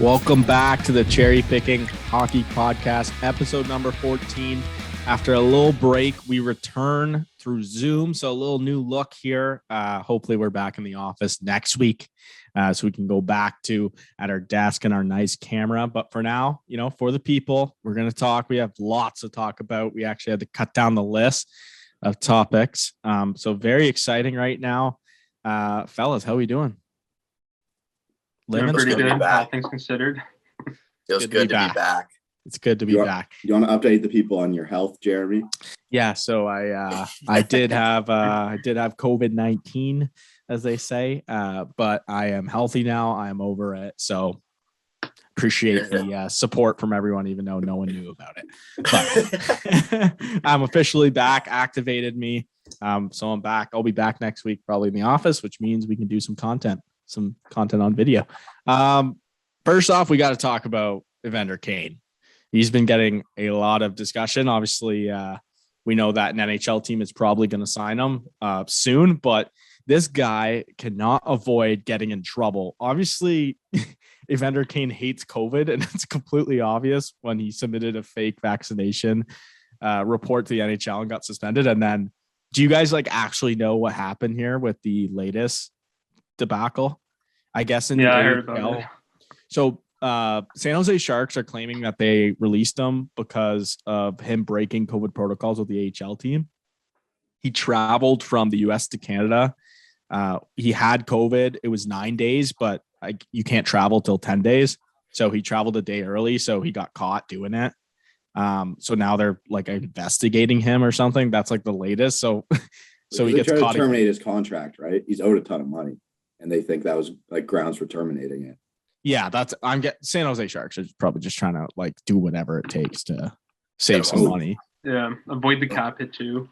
Welcome back to the Cherry Picking Hockey Podcast, episode number 14. After a little break, we return through Zoom, so a little new look here. Hopefully, we're back in the office next week, so we can go back to at our desk and our nice camera. But for now, for the people, we're going to talk. We have lots to talk about. We actually had to cut down the list of topics. So very exciting right now. Fellas, how are we doing? Doing pretty good, all things considered. Feels good to be back. It's good to be back. You want to update the people on your health, Jeremy? Yeah, so I did have COVID-19, as they say, but I am healthy now. I am over it, so appreciate the support from everyone, even though no one knew about it. But I'm officially back. Activated me, so I'm back. I'll be back next week, probably in the office, which means we can do some content on video. First off, we got to talk about Evander Kane. He's been getting a lot of discussion. Obviously, we know that an NHL team is probably going to sign him soon, but this guy cannot avoid getting in trouble. Obviously, Evander Kane hates COVID, and it's completely obvious when he submitted a fake vaccination report to the NHL and got suspended. And then, do you guys actually know what happened here with the latest debacle? I guess in the I heard about it. So San Jose Sharks are claiming that they released him because of him breaking COVID protocols with the AHL team. He traveled from the US to Canada. He had COVID. It was 9 days, but you can't travel till 10 days. So he traveled a day early. So he got caught doing it. So now they're investigating him or something. That's the latest. So he gets caught. To terminate his contract, right? He's owed a ton of money, and they think that was grounds for terminating it. Yeah, San Jose Sharks are probably just trying to do whatever it takes to save some money. Yeah, avoid the cap hit too.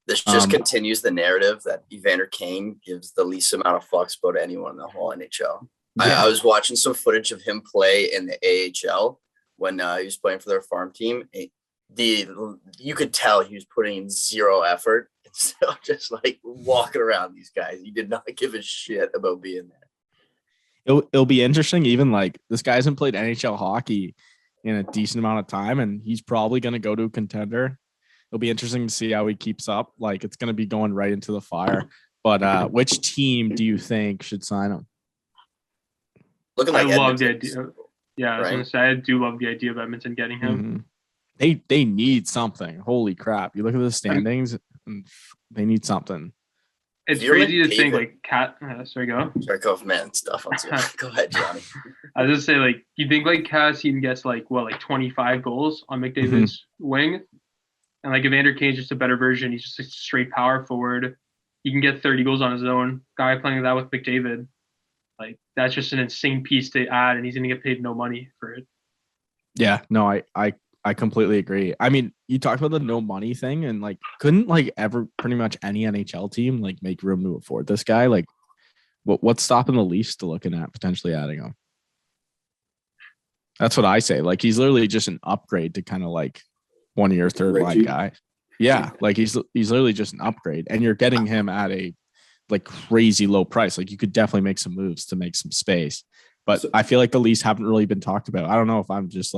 This just continues the narrative that Evander Kane gives the least amount of fucks about anyone in the whole NHL. Yeah. I was watching some footage of him play in the AHL when he was playing for their farm team. You could tell he was putting in zero effort and still just walking around these guys. He did not give a shit about being there. It'll be interesting. Even this guy hasn't played NHL hockey in a decent amount of time, and he's probably going to go to a contender. It'll be interesting to see how he keeps up. It's going to be going right into the fire. But which team do you think should sign him? I love the idea. Yeah, I was going to say, I do love the idea of Edmonton getting him. Mm-hmm. They need something. Holy crap. You look at the standings, and they need something. It's crazy to think Cat. Sorry, go. Sorry, go man stuff. Go ahead, Johnny. I was just say you think Cassian gets 25 goals on McDavid's wing, and Evander Kane's just a better version. He's just a straight power forward. He can get 30 goals on his own. Guy playing that with McDavid, that's just an insane piece to add, and he's gonna get paid no money for it. Yeah, no, I completely agree. I mean, you talked about the no money thing, and couldn't ever pretty much any NHL team make room to afford this guy? What's stopping the Leafs to looking at potentially adding him? That's what I say. He's literally just an upgrade to kind of one of your third line guys. Yeah, he's literally just an upgrade, and you're getting him at a crazy low price. You could definitely make some moves to make some space, but I feel the Leafs haven't really been talked about. I don't know if I'm just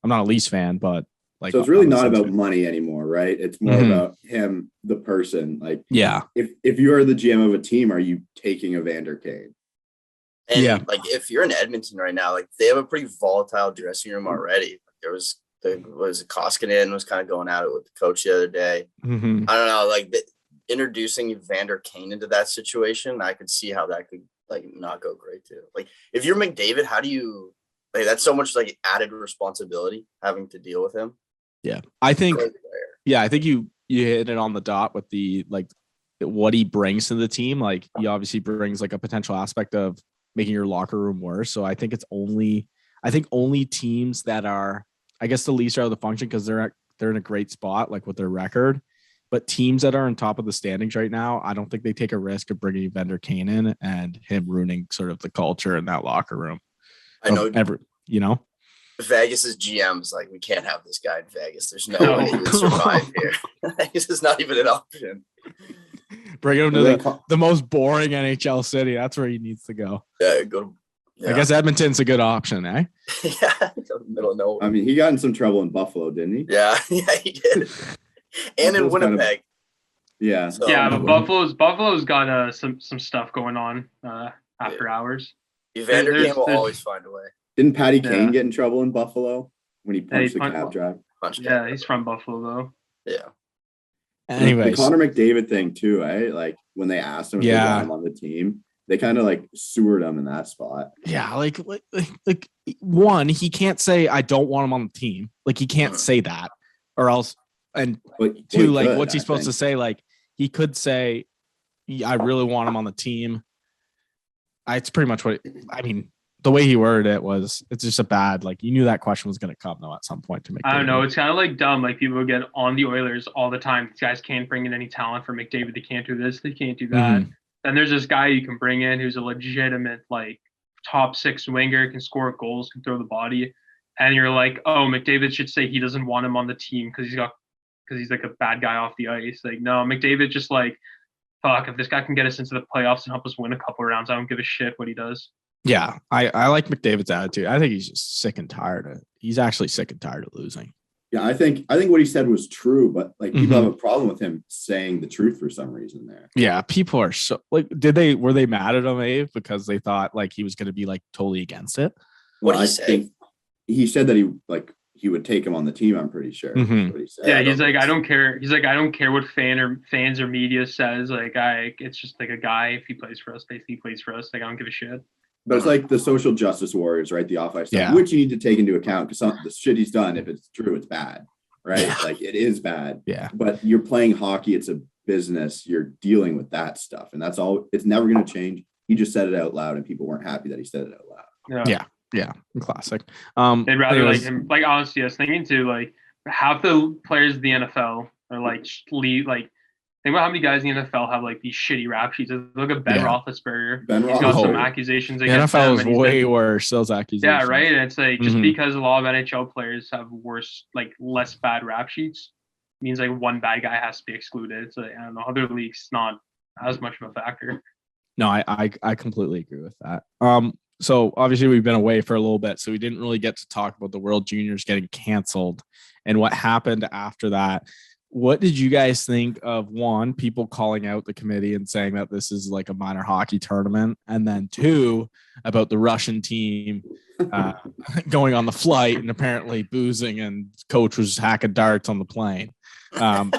I'm not a Leafs fan, but so it's really not about money anymore, right? It's more about him, the person. If you are the GM of a team, are you taking Evander Kane? And if you're in Edmonton right now, they have a pretty volatile dressing room already. There was Koskinen was kind of going at it with the coach the other day. Mm-hmm. I don't know, introducing Evander Kane into that situation, I could see how that could not go great too. If you're McDavid, how do you? That's so much added responsibility having to deal with him. Yeah, I think you hit it on the dot with the what he brings to the team. He obviously brings a potential aspect of making your locker room worse. So I think only teams that are, I guess the Leafs are out of the function because they're in a great spot with their record. But teams that are on top of the standings right now, I don't think they take a risk of bringing Evander Kane in and him ruining sort of the culture in that locker room. I know. Vegas's GM's we can't have this guy in Vegas. There's no way he would survive here. This is not even an option. Bring him to the most boring NHL city. That's where he needs to go. Yeah, go I guess Edmonton's a good option, eh? Yeah, middle of nowhere. I mean, he got in some trouble in Buffalo, didn't he? Yeah, he did. And in Winnipeg. Yeah. So, but Buffalo's got some stuff going on after hours. Evander Kane will always find a way. Didn't Patty Kane get in trouble in Buffalo when he punched the cab driver? He's from Buffalo though. Yeah. Anyways, the Connor McDavid thing too, eh? Like when they asked him if they want him on the team, they kind of like sewered him in that spot. Yeah, like one, he can't say I don't want him on the team. Like he can't say that, or else. And two, like what's he supposed to say? Like he could say, I really want him on the team. It's pretty much what I mean. The way he worded it it's just a bad, like you knew that question was going to come though at some point to McDavid. I don't know. It's kind of like dumb. Like people get on the Oilers all the time. These guys can't bring in any talent for McDavid. They can't do this. They can't do that. Mm-hmm. Then there's this guy you can bring in who's a legitimate like top 6 winger, can score goals, can throw the body. And you're like, oh, McDavid should say he doesn't want him on the team because he's like a bad guy off the ice. Like, no, McDavid just like, fuck, if this guy can get us into the playoffs and help us win a couple of rounds, I don't give a shit what he does. Yeah, I like McDavid's attitude. I think he's just sick and tired. He's actually sick and tired of losing. Yeah, I think what he said was true, but like people have a problem with him saying the truth for some reason there. Yeah, people are so like, were they mad at him, Abe, because they thought like he was going to be like totally against it? What did he say? He said that he would take him on the team. I'm pretty sure. Mm-hmm. What he said. Yeah, he's like, I don't care. He's like, I don't care what fans or media says. Like, it's just like a guy. If he plays for us, basically he plays for us. Like, I don't give a shit. But it's like the social justice warriors, right? The off-ice stuff, which you need to take into account because the shit he's done, if it's true, it's bad, right? Yeah. Like it is bad. Yeah. But you're playing hockey; it's a business. You're dealing with that stuff, and that's all. It's never going to change. He just said it out loud, and people weren't happy that he said it out loud. Yeah. Classic. They'd rather like him. Like honestly, I was thinking too. Like half the players in the NFL are like lead. Think about how many guys in the NFL have like these shitty rap sheets. Look at Ben Roethlisberger. He's got some accusations against the NFL him. is way worse. Those accusations. Yeah, right. And it's like just because a lot of NHL players have worse, like less bad rap sheets, means like one bad guy has to be excluded. So I don't know. Other leagues, it's not as much of a factor. No, I completely agree with that. So obviously we've been away for a little bit, so we didn't really get to talk about the World Juniors getting canceled and what happened after that. What did you guys think of, one, people calling out the committee and saying that this is like a minor hockey tournament, and then two, about the Russian team going on the flight and apparently boozing and coach was hacking darts on the plane?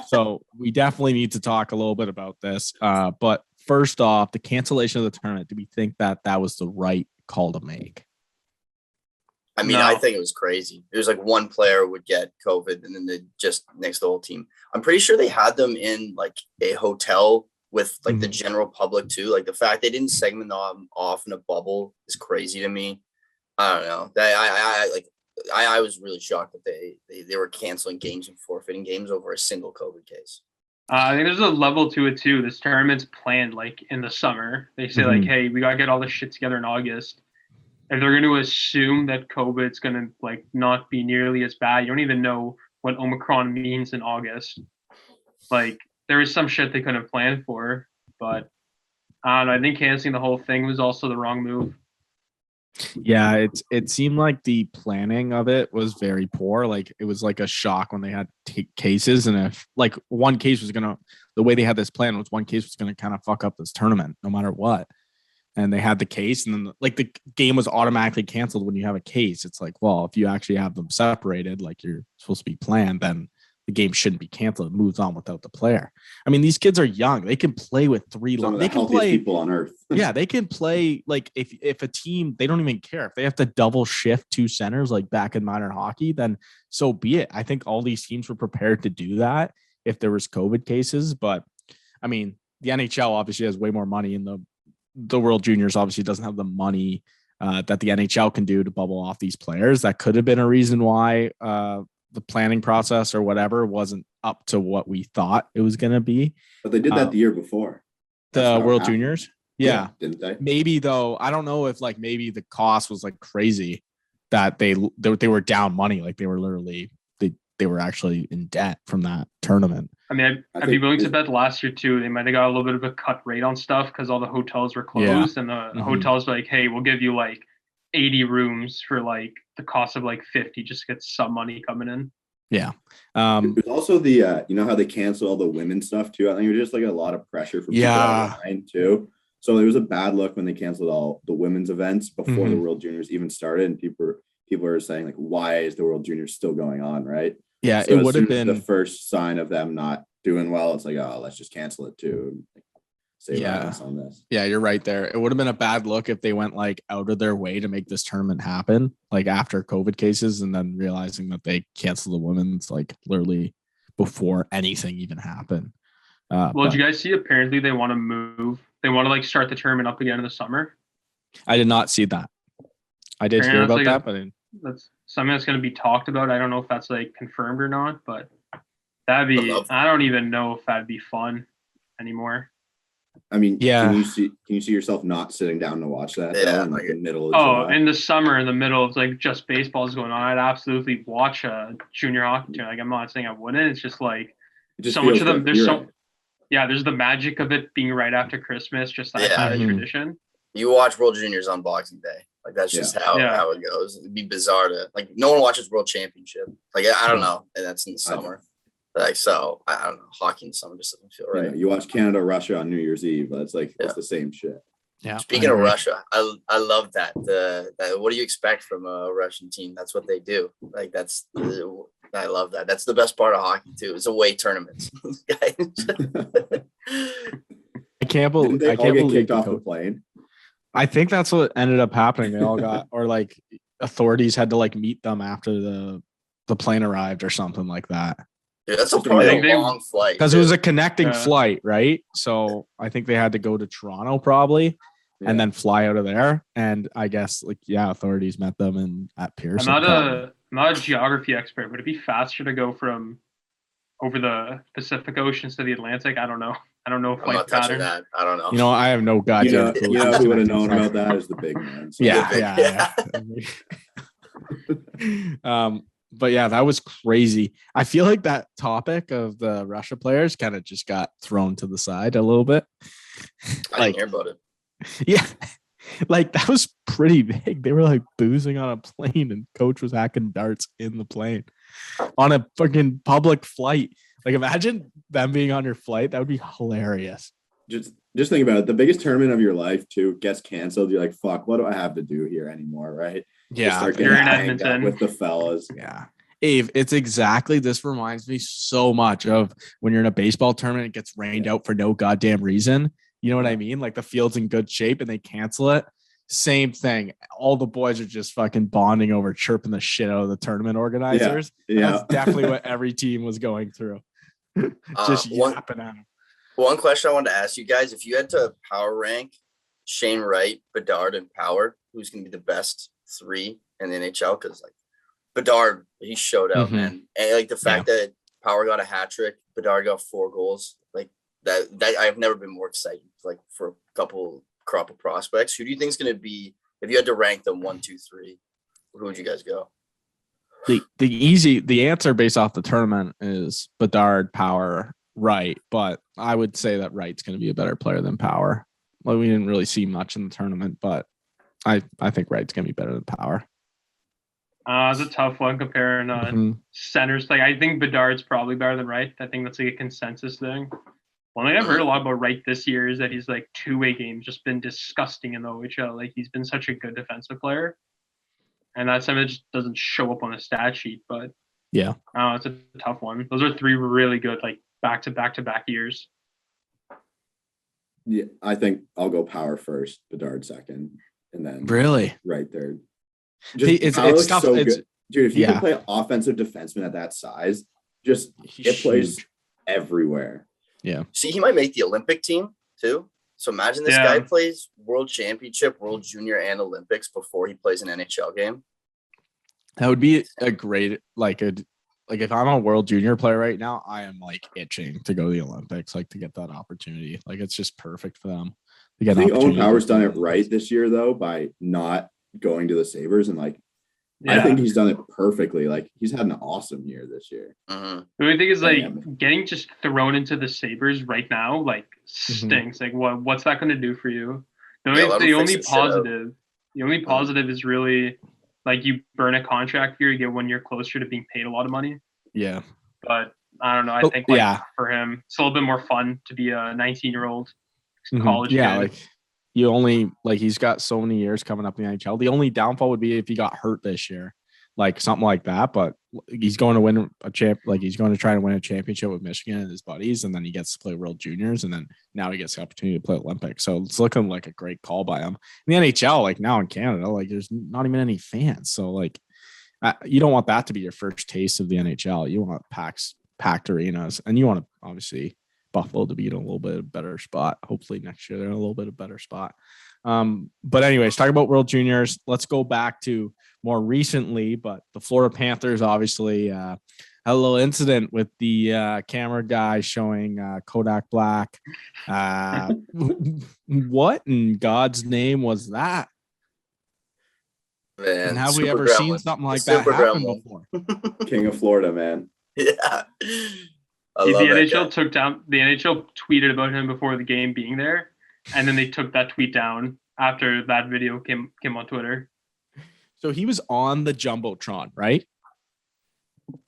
So we definitely need to talk a little bit about this. But first off, the cancellation of the tournament, do we think that was the right call to make? I mean, I think it was crazy. It was like one player would get COVID and then they just next the whole team. I'm pretty sure they had them in like a hotel with like the general public too. Like the fact they didn't segment them off in a bubble is crazy to me. I don't know. I was really shocked that they were canceling games and forfeiting games over a single COVID case. I think there's a level to it too. This tournament's planned like in the summer. They say like, hey, we gotta get all this shit together in August. If they're going to assume that COVID's going to like not be nearly as bad, you don't even know what Omicron means in August. Like there is some shit they couldn't have planned for, but I don't know. I think canceling the whole thing was also the wrong move. Yeah, it seemed like the planning of it was very poor. Like it was like a shock when they had cases, and if like one case was the way they had this plan was one case was gonna kind of fuck up this tournament no matter what. And they had the case, and then like the game was automatically canceled when you have a case. It's like, well, if you actually have them separated, like you're supposed to be planned, then the game shouldn't be canceled. It moves on without the player. I mean, these kids are young. They can play with three. They can play people on earth. Yeah, they can play like if a team, they don't even care if they have to double shift 2 centers like back in minor hockey, then so be it. I think all these teams were prepared to do that if there was COVID cases. But I mean, the NHL obviously has way more money in the World Juniors obviously doesn't have the money that the NHL can do to bubble off these players. That could have been a reason why the planning process or whatever wasn't up to what we thought it was going to be. But they did that the year before. The World Juniors. Yeah. Didn't they? Maybe though. I don't know if like maybe the cost was like crazy that they were down money. Like they were literally, they were actually in debt from that tournament. I mean, I'd be willing to bet last year too. They might have got a little bit of a cut rate on stuff because all the hotels were closed, and the hotels were like, "Hey, we'll give you like 80 rooms for like the cost of like 50 just to get some money coming in. Yeah. It was also the you know how they canceled all the women's stuff too. I think it was just like a lot of pressure from people online too. So it was a bad look when they canceled all the women's events before the World Juniors even started, and people are saying like, why is the World Juniors still going on, right? Yeah, so it would have been the first sign of them not doing well. It's like, oh, let's just cancel it too. Save on this. Yeah, you're right there. It would have been a bad look if they went like out of their way to make this tournament happen, like after COVID cases, and then realizing that they canceled the women's like literally before anything even happened. Did you guys see? Apparently, they want to move. They want to like start the tournament up again in the summer. I did not see that. I did hear about that, but that's something that's going to be talked about. I don't know if that's like confirmed or not, but that'd be. I don't even know if that'd be fun anymore. I mean, yeah. Can you see yourself not sitting down to watch that? Yeah, in like the middle of July? In the summer, in the middle of like just baseball is going on, I'd absolutely watch a junior hockey tournament. Like I'm not saying I wouldn't. It's just like so much of them. There's the magic of it being right after Christmas, just that kind of tradition. You watch World Juniors on Boxing Day. Like that's just how it goes. It'd be bizarre to like no one watches World Championship. Like I don't know, and that's in the summer. Like so, I don't know. Hockey in summer just doesn't feel right. You watch Canada, Russia on New Year's Eve, but it's like it's the same shit. Yeah. Speaking of Russia, I love that. What do you expect from a Russian team? That's what they do. Like I love that. That's the best part of hockey too. It's away tournaments. I can't believe they all get kicked off the plane. I think that's what ended up happening. They all got, or like authorities had to like meet them after the plane arrived or something like that. Dude, that's probably a long flight. Because it was a connecting flight, right? So I think they had to go to Toronto probably and then fly out of there. And I guess authorities met them and at Pearson. I'm not a geography expert. Would it be faster to go from over the Pacific Oceans to the Atlantic? I don't know. I don't know flight patterns. I don't know. I have no goddamn clue. Who would have known about that is the big man. So Yeah. But yeah, that was crazy. I feel like that topic of the Russia players kind of just got thrown to the side a little bit. I didn't hear about it. Yeah. Like that was pretty big. They were like boozing on a plane and coach was hacking darts in the plane on a fucking public flight. Like imagine them being on your flight. That would be hilarious. Just think about it. The biggest tournament of your life too gets canceled. You're like, fuck, what do I have to do here anymore? Right. Yeah. You're in Edmonton with the fellas. Yeah. Ave, it's exactly, this reminds me so much of when you're in a baseball tournament, it gets rained out for no goddamn reason. You know what I mean? Like the field's in good shape and they cancel it. Same thing. All the boys are just fucking bonding over chirping the shit out of the tournament organizers. Yeah. That's definitely what every team was going through. Just yapping at them. One question I wanted to ask you guys, if you had to power rank Shane Wright, Bedard, and Power, who's going to be the best three in the NHL? Because like Bedard, he showed out, man. And like the fact that Power got a hat trick, Bedard got 4 goals, like that I've never been more excited like for a crop of prospects. Who do you think is going to be, if you had to rank them 1, 2, 3, who would you guys go? The answer based off the tournament is Bedard, Power, Wright, but I would say that Wright's going to be a better player than Power. Well, we didn't really see much in the tournament, but I think Wright's going to be better than Power. It's a tough one comparing centers. Like I think Bedard's probably better than Wright. I think that's like a consensus thing. One thing I've heard a lot about Wright this year is that he's like two-way games just been disgusting in the OHL. Like he's been such a good defensive player, and that's something that just doesn't show up on the stat sheet. But yeah, it's a tough one. Those are 3 really good like back-to-back years. Yeah, I think I'll go Power first, Bedard second, and then Wright third. It's tough. So good. Dude, if you can play offensive defenseman at that size, it plays everywhere. Yeah. See, he might make the Olympic team too. So imagine this guy plays World Championship, World Junior, and Olympics before he plays an NHL game. That would be a great like if I'm a World Junior player right now, I am like itching to go to the Olympics, like to get that opportunity. Like it's just perfect for them to get. I think Owen Power's done it right this year though by not going to the Sabres, and like I think he's done it perfectly. Like he's had an awesome year this year. The only thing is like getting just thrown into the Sabres right now like stinks. Like what's that going to do for you? The only positive The only positive is really like you burn a contract here, you get 1 year closer to being paid a lot of money. Yeah. But I don't know. I think for him, it's a little bit more fun to be a 19-year-old college kid. Like you only like he's got so many years coming up in the NHL. The only downfall would be if he got hurt this year, like something like that. But he's going to win he's going to try to win a championship with Michigan and his buddies, and then he gets to play World Juniors, and then now he gets the opportunity to play Olympics. So it's looking like a great call by him. In the NHL, like now in Canada, like there's not even any fans, so like you don't want that to be your first taste of the NHL. You want packed arenas, and you want to obviously Buffalo to be in a little bit better spot. Hopefully next year they're in a little bit of better spot. But anyways, talk about World Juniors. Let's go back to more recently, but the Florida Panthers obviously had a little incident with the camera guy showing Kodak Black. What in God's name was that? Man, and have we ever seen something like that happen before? King of Florida, man. Yeah. The NHL tweeted about him before the game being there, and then they took that tweet down after that video came on Twitter. So he was on the Jumbotron, right?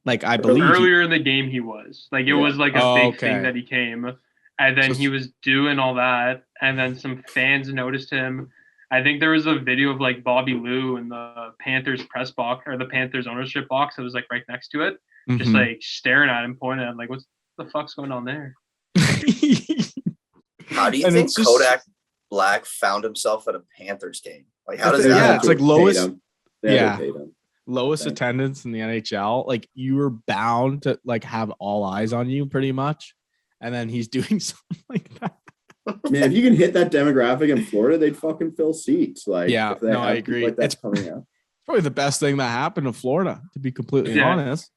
Like I believe earlier in the game he was. Like it was like a big thing that he came, and then he was doing all that, and then some fans noticed him. I think there was a video of like Bobby Lou in the Panthers press box or the Panthers ownership box that was like right next to it, just like staring at him, pointing at him, like, "What's the fuck's going on there?" How do you think Kodak Black found himself at a Panthers game? Like, how does that? Yeah, it's like lowest. Yeah, lowest attendance in the NHL. Like you were bound to like have all eyes on you, pretty much, and then he's doing something like that. Man, if you can hit that demographic in Florida, they'd fucking fill seats. Like, yeah, no, I agree. Like that's coming out. Probably the best thing that happened to Florida, to be completely honest.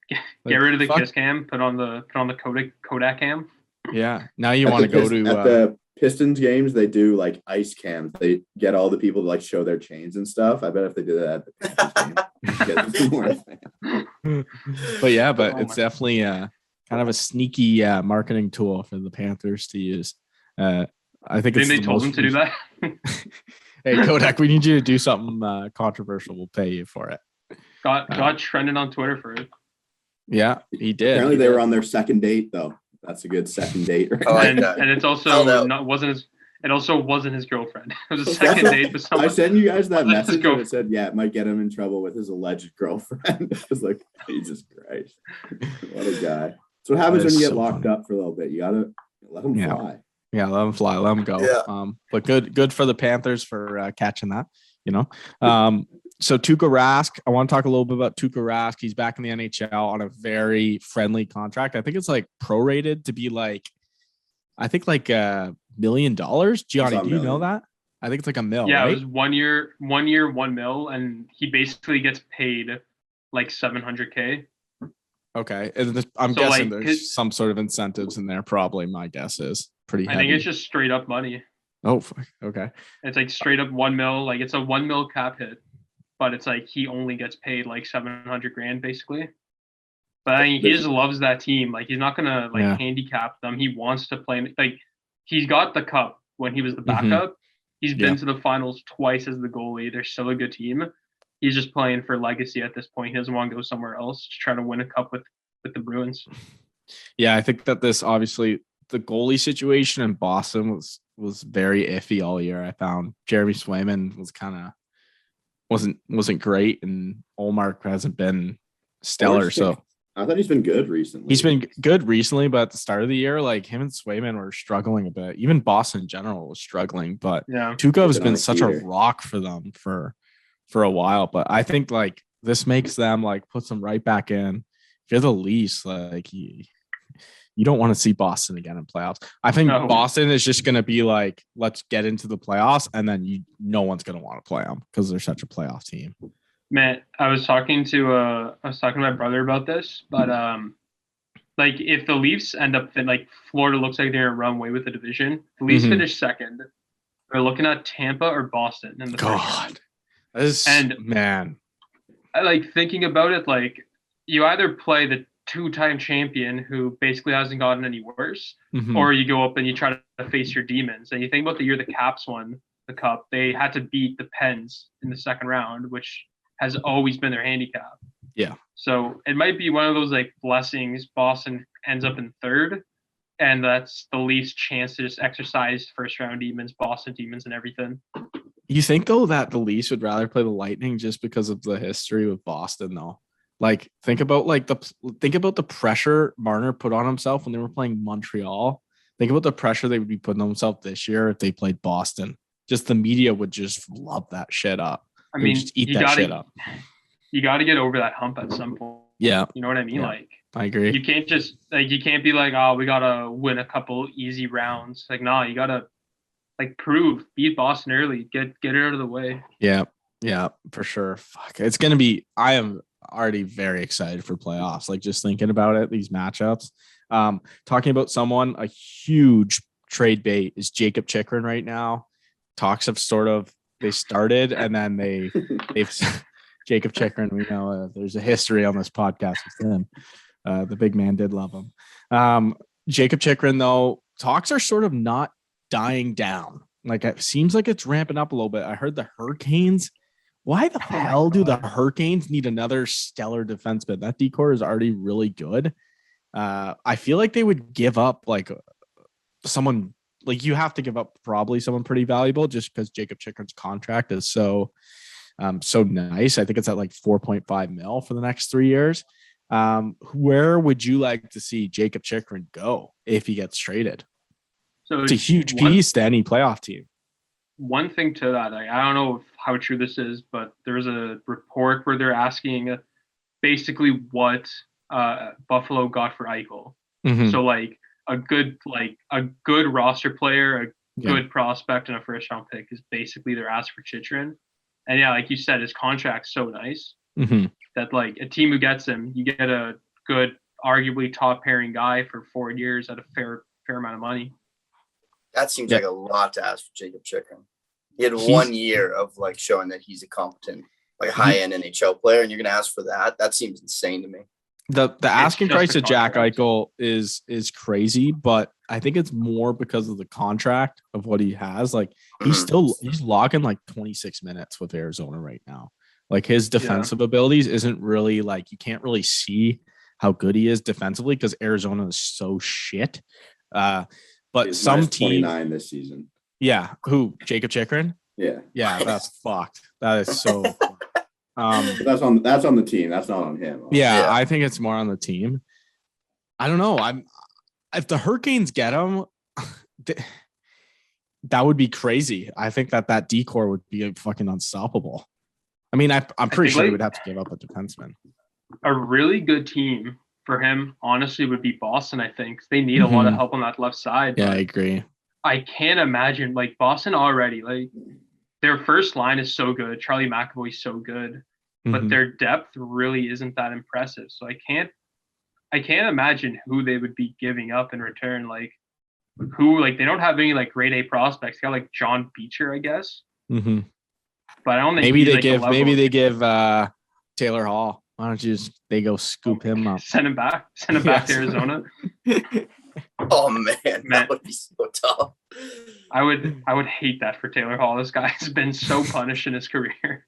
Get rid of the kiss cam, put on the Kodak cam. Yeah, now you want to go to at the Pistons games, they do like ice cams. They get all the people to like show their chains and stuff. I bet if they did that at the Panthers game, get more fans. But it's definitely kind of a sneaky marketing tool for the Panthers to use. I think they told them to do that. Hey, Kodak, we need you to do something controversial. We'll pay you for it. Got trending on Twitter for it. Yeah, he did. Apparently, they were on their second date, though. That's a good second date. Right? And it's also wasn't his girlfriend. It was a second date with someone. I sent you guys that message and it said, yeah, it might get him in trouble with his alleged girlfriend. I was like, Jesus Christ. What a guy. That's what happens when you get locked up for a little bit. You got to let him fly. Yeah, let him fly. Let him go. Yeah. But good for the Panthers for catching that, you know. So Tuukka Rask, I want to talk a little bit about Tuukka Rask. He's back in the NHL on a very friendly contract. I think it's like prorated to be like, I think like $1 million. Gianni, do you know that? I think it's like $1 million. Yeah, right? It was 1 year, $1 million, and he basically gets paid like $700K. Okay, and I'm guessing there's some sort of incentives in there. Probably, my guess is pretty heavy. I think it's just straight up money. Oh, fuck. Okay. It's like straight up $1 million. Like it's a $1 million cap hit, but it's like he only gets paid like $700,000 basically. But I mean, he just loves that team. Like he's not gonna handicap them. He wants to play. Like he's got the cup when he was the backup. He's been to the finals twice as the goalie. They're still a good team. He's just playing for legacy at this point. He doesn't want to go somewhere else. Just try to win a cup with the Bruins. Yeah, I think that this obviously the goalie situation in Boston was very iffy all year. I found Jeremy Swayman was kind of wasn't great, and Ullmark hasn't been stellar. So I thought he's been good recently. He's been good recently, but at the start of the year, like him and Swayman were struggling a bit. Even Boston in general was struggling, but Tuukka has been such a rock for them for a while. But I think like this makes them like puts them right back in. If you're the Leafs, like you don't want to see Boston again in playoffs. I think Boston is just going to be like, let's get into the playoffs, and then no one's going to want to play them because they're such a playoff team. Matt, I was talking to my brother about this, but like if the Leafs end up like Florida looks like they're gonna run away with the division. The Leafs finish second. They're looking at Tampa or Boston in the God. Man. I like thinking about it. Like you either play the two-time champion who basically hasn't gotten any worse, or you go up and you try to face your demons. And you think about the year the Caps won the Cup, they had to beat the Pens in the second round, which has always been their handicap. Yeah. So it might be one of those like blessings. Boston ends up in third, and that's the least chance to just exercise first round demons, Boston demons, and everything. You think though that the Leafs would rather play the Lightning just because of the history with Boston though? Like think about the pressure Marner put on himself when they were playing Montreal. Think about the pressure they would be putting on themselves this year if they played Boston. Just the media would just love that shit up. I mean, just eat that shit up. You got to get over that hump at some point. Yeah. You know what I mean? Yeah. Like, I agree. You can't just you can't be like, oh, we got to win a couple easy rounds. Like, nah, you got to beat Boston early, get it out of the way. Yeah. Yeah, for sure. Fuck. It's going to be, I am already very excited for playoffs. Like just thinking about it, these matchups. Talking about someone, a huge trade bait is Jacob Chikrin right now. Talks have they started and then they've Jacob Chikrin, we know there's a history on this podcast with him. The big man did love him. Jacob Chikrin, though, talks are sort of not dying down. Like it seems like it's ramping up a little bit. I heard the Hurricanes. Why the hell do the Hurricanes need another stellar defenseman? That decor is already really good. I feel like they would give up like someone, like you have to give up probably someone pretty valuable just because Jacob Chikrin's contract is so nice. I think it's at like 4.5 mil for the next 3 years. Where would you like to see Jacob Chikrin go if he gets traded? So it's a huge piece to any playoff team. One thing to that, I don't know how true this is, but there's a report where they're asking basically what Buffalo got for Eichel. Mm-hmm. So like a good roster player, a good prospect, and a first round pick is basically their ask for Chikrin. And yeah, like you said, his contract's so nice that like a team who gets him, you get a good, arguably top pairing guy for 4 years at a fair amount of money. That seems like a lot to ask for Jacob Chikrin. He had 1 year of like showing that he's a competent, like high-end NHL player, and you're gonna ask for that. That seems insane to me. The asking price of Jack Eichel is crazy, but I think it's more because of the contract of what he has. Like he's logging like 26 minutes with Arizona right now. Like his defensive abilities isn't really like you can't really see how good he is defensively because Arizona is so shit. But he's some team 29 this season. Yeah, who Jacob Chikrin? Yeah, that's fucked. That is so. That's on the team. That's not on him. Yeah, I think it's more on the team. I don't know. If the Hurricanes get him, that would be crazy. I think that decor would be fucking unstoppable. I mean, I'm pretty sure he would have to give up a defenseman. A really good team for him, honestly, would be Boston. I think they need a lot of help on that left side. Yeah, I agree. I can't imagine like Boston already. Like their first line is so good. Charlie McAvoy's so good, but their depth really isn't that impressive. So I can't imagine who they would be giving up in return. Like they don't have any like grade A prospects. They got like John Beecher, I guess. Mm-hmm. But I don't think maybe they give Taylor Hall. Why don't you they go scoop him up? Send him back to Arizona. Oh man, that would be so tough. I would hate that for Taylor Hall. This guy's been so punished in his career.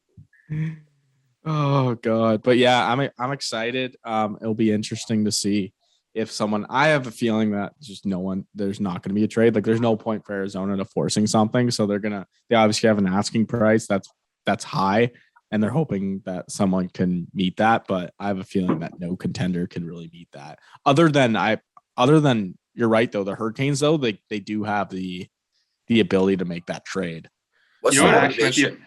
Oh God. But yeah, I'm excited. It'll be interesting to see if someone, I have a feeling that there's not going to be a trade. Like there's no point for Arizona to forcing something. So they obviously have an asking price that's high and they're hoping that someone can meet that. But I have a feeling that no contender can really meet that other than you're right though. The Hurricanes though, they do have the ability to make that trade. What's the motivation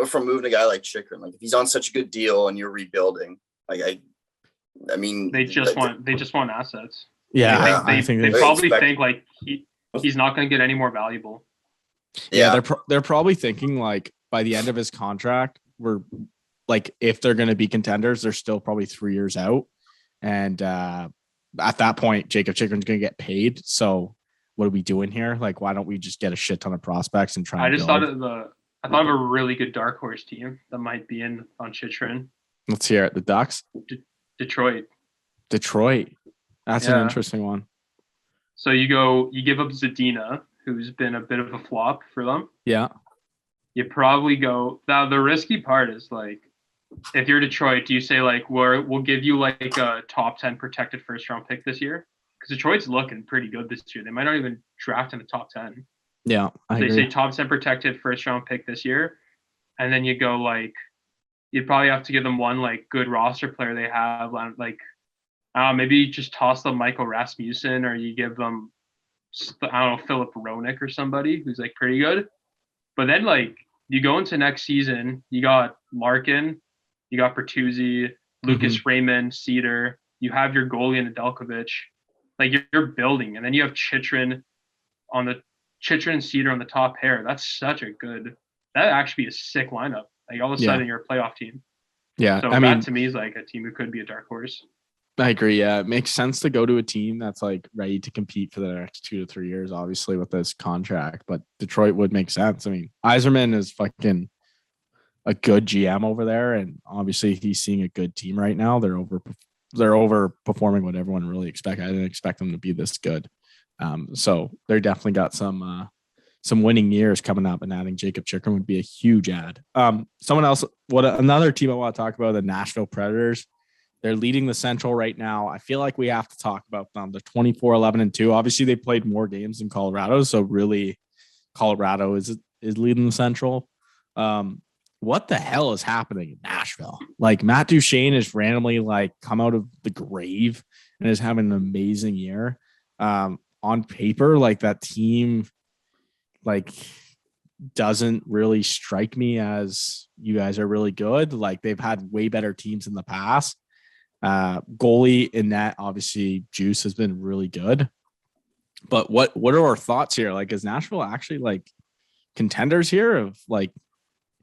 from moving a guy like Chikrin? Like if he's on such a good deal and you're rebuilding, like I mean, they just want assets. Yeah, they probably think like he's not going to get any more valuable. Yeah, they're probably thinking like by the end of his contract, we're like if they're going to be contenders, they're still probably 3 years out, and at that point, Jacob Chikrin's going to get paid. So what are we doing here? Like, why don't we just get a shit ton of prospects and try? I thought of a really good dark horse team that might be in on Chikrin. Let's hear it. The Ducks. Detroit. That's an interesting one. So you give up Zadina, who's been a bit of a flop for them. Yeah. you probably go. Now the risky part is like, if you're Detroit, do you say like we'll give you like a top 10 protected first round pick this year? Because Detroit's looking pretty good this year. They might not even draft in the top 10. Yeah, they say top 10 protected first round pick this year, and then you go like, you'd probably have to give them one like good roster player they have, like maybe just toss them Michael Rasmussen, or you give them, I don't know, Philip Roenick or somebody who's like pretty good. But then like you go into next season, you got Larkin, you got Bertuzzi, Lucas Raymond, Cedar. You have your goalie in Nedeljkovic. Like you're building, and then you have Chychrun and Cedar on the top pair. That's such a good. That actually be a sick lineup. Like all of a sudden you're a playoff team. Yeah, so that to me is like a team who could be a dark horse. I agree. Yeah, it makes sense to go to a team that's like ready to compete for the next 2 to 3 years, obviously with this contract. But Detroit would make sense. I mean, Yzerman is fucking a good GM over there, and obviously he's seeing a good team right now. They're overperforming what everyone really expected. I didn't expect them to be this good. So they're definitely got some winning years coming up, and adding Jacob Chychrun would be a huge add. Someone else, another team I want to talk about, the Nashville Predators. They're leading the Central right now. I feel like we have to talk about them. They're 24-11-2. Obviously, they played more games than Colorado, so really, Colorado is leading the Central. What the hell is happening in Nashville? Like Matt Duchene has randomly like come out of the grave and is having an amazing year. On paper, like that team, like doesn't really strike me as you guys are really good. Like they've had way better teams in the past. Goalie in that, obviously Juice has been really good. But what are our thoughts here? Like, is Nashville actually like contenders here of like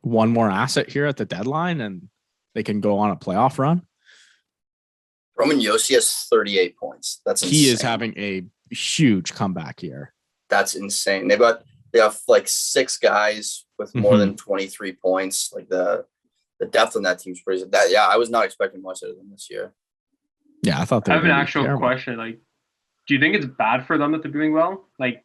one more asset here at the deadline and they can go on a playoff run? Roman Josi has 38 points. That's insane. He is having a huge comeback here. That's insane. They have like 6 guys with more than 23 points. Like the depth on that team's pretty. I was not expecting much out of them this year. Yeah, I thought I have an actual question. Like, do you think it's bad for them that they're doing well? Like,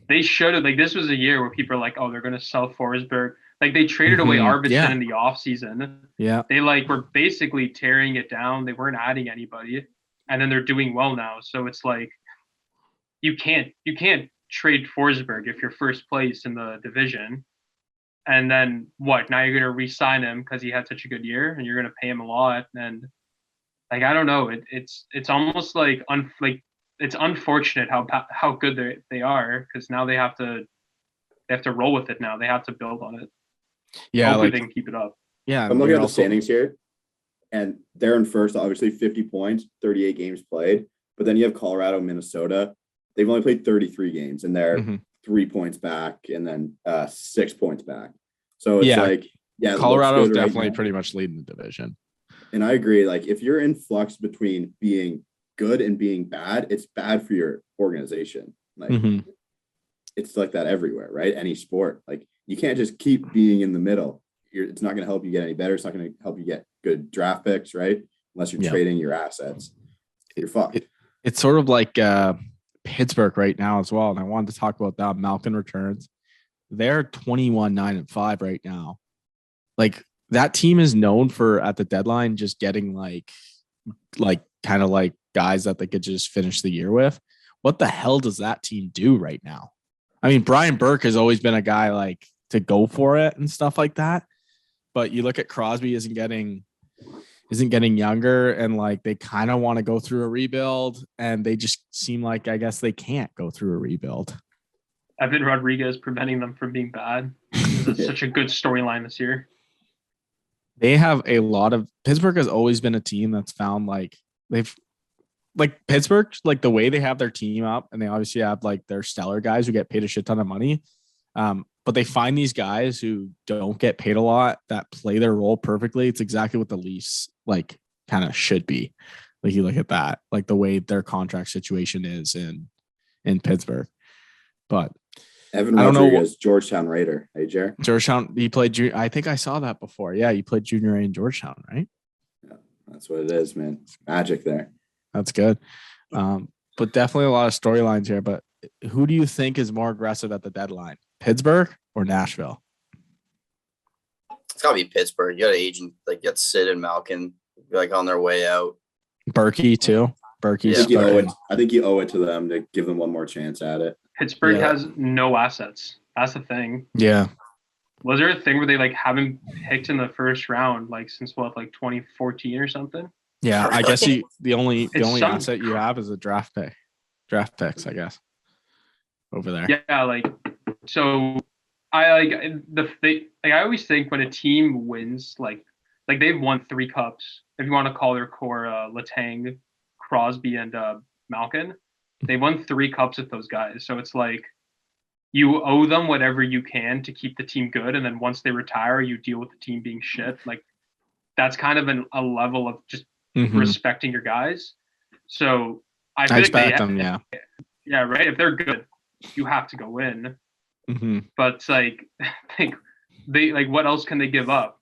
they should have. Like, this was a year where people are like, "Oh, they're going to sell Forsberg." Like, they traded away Arvidsson in the offseason. Yeah, they like were basically tearing it down. They weren't adding anybody, and then they're doing well now. So it's like, you can't trade Forsberg if you're first place in the division. And then what? Now you're going to re-sign him because he had such a good year, and you're going to pay him a lot. And like, I don't know. It's almost like it's unfortunate how good they are, because now they have to roll with it. Now they have to build on it. Yeah, hopefully they can keep it up. Yeah, I'm looking at the standings here, and they're in first, obviously 50 points, 38 games played. But then you have Colorado, Minnesota. They've only played 33 games, and they're 3 points back, and then 6 points back. So it's Colorado's definitely pretty much leading the division. And I agree. Like, if you're in flux between being good and being bad, it's bad for your organization. Like, it's like that everywhere, right? Any sport. Like, you can't just keep being in the middle. It's not going to help you get any better. It's not going to help you get good draft picks, right? Unless you're trading your assets. You're fucked. It's sort of like Pittsburgh right now as well. And I wanted to talk about that. Malkin returns. They're 21-9-5 right now. Like, that team is known for at the deadline just getting like kind of like guys that they could just finish the year with. What the hell does that team do right now? I mean, Brian Burke has always been a guy like to go for it and stuff like that. But you look at Crosby isn't getting younger, and like they kind of want to go through a rebuild, and they just seem like, I guess they can't go through a rebuild. Evan Rodriguez preventing them from being bad. It's such a good storyline this year. They have a lot of Pittsburgh has always been a team that's found like Pittsburgh, like the way they have their team up, and they obviously have like their stellar guys who get paid a shit ton of money. But they find these guys who don't get paid a lot that play their role perfectly. It's exactly what the Leafs like kind of should be. Like, you look at that, like the way their contract situation is in Pittsburgh. But Evan Rodriguez, Georgetown Raider. Hey, Jer. Georgetown, he played I think I saw that before. Yeah, he played junior A in Georgetown, right? Yeah, that's what it is, man. It's magic there. That's good. But definitely a lot of storylines here. But who do you think is more aggressive at the deadline? Pittsburgh or Nashville? gotta be Pittsburgh. You got to agent like get Sid and Malkin like on their way out. Berkey too. Berkey's I think you owe it to them to give them one more chance at it. Pittsburgh has no assets. That's the thing. Yeah. Was there a thing where they like haven't picked in the first round like since what, like 2014 or something? Yeah, I guess the only asset you have is a draft picks, I guess, over there. Yeah, like so. I always think when a team wins, like they've won 3 cups. If you want to call their core Letang, Crosby, and Malkin, they won 3 cups with those guys. So it's like you owe them whatever you can to keep the team good, and then once they retire, you deal with the team being shit. Like that's kind of a level of just respecting your guys. So I expect them. Yeah, right. If they're good, you have to go in. Mm-hmm. But like what else can they give up?